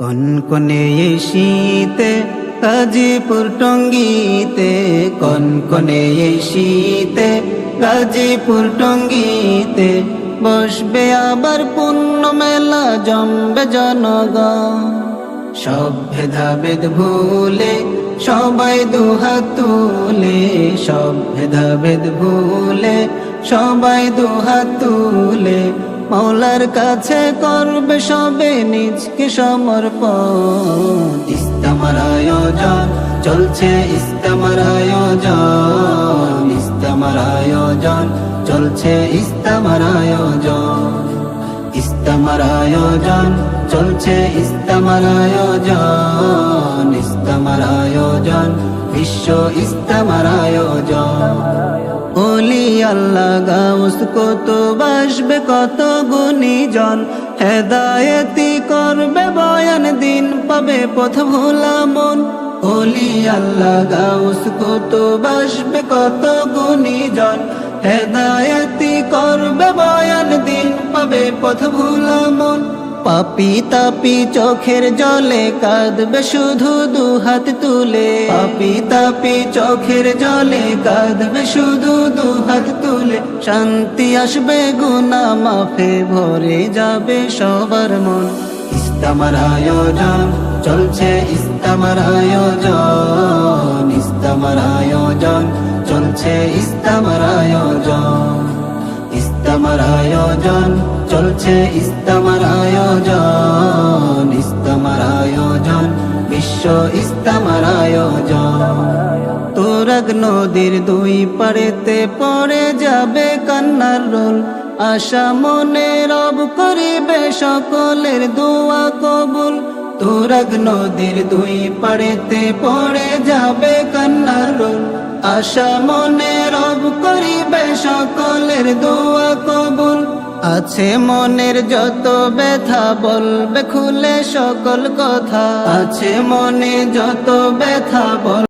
কনকনে এই শীতে গাজীপুর টঙ্গীতে, কনকনে এই শীতে গাজীপুর টঙ্গীতে, বসবে আবার পুণ্য মেলা, জমবে জনগণ। সব ভেদাভেদ ভুলে সবাই দুহাত তুলে, সব ভেদাভেদ ভুলে সবাই দুহাত তুলে, মৌলার কাছে করবে সবে নিজকে সমর্পণ। ইস্তেমার আয়োজন চলছে, ইস্তেমার আয়োজন, ইস্তেমার আয়োজন চলছে, ইস্তেমার আয়োজন, ইস্তেমার আয়োজন চলছে, ইস্তেমার আয়োজন, ইস্তেমার আয়োজন, বিশ্ব ইস্তেমার আয়োজন। ওলি আল্লাহ গাউস কত বাসবে কত গুণীজন, হেদায়েতি করবে বয়ান, দিন পাবে পথ ভোলা মন। ওলি আল্লাহ গাউস কত বাসবে কত গুণীজন, হেদায়েতি করবে বয়ান, দিন পাবে পথ ভোলা মন। পাপি তাপি চোখের জলে কাঁদবে শুধু দুহাত তুলে, পাপি তাপি চোখের জলে কাঁদবে শুধু দুহাত তুলে, শান্তি আসবে গুনাহ মাফে, ভরে যাবে সবার মন। ইস্তেমার আয়োজন চলছে, ইস্তেমার আয়োজন, ইস্তেমার আয়োজন চলছে, ইস্তেমার আয়োজন, ইস্তেমার আয়োজন চলছে, ইস্তেমার আয়োজন, ইস্তেমার আয়োজন, বিশ্ব ইস্তেমার আয়োজন। তুরাগ নদীর দুই পাড়েতে পড়ে যাবে কান্নার রোল, আশা মনে রব করিবে সকলের দোয়া কবুল। তুরাগ নদীর দুই পাড়েতে পড়ে যাবে কান্নার রোল, আশা মনে রব করিবে সকলের দোয়া কবুল। আছে মনের যত ব্যথা বলবে খুলে সকল কথা, আছে মনে যত ব্যথা বল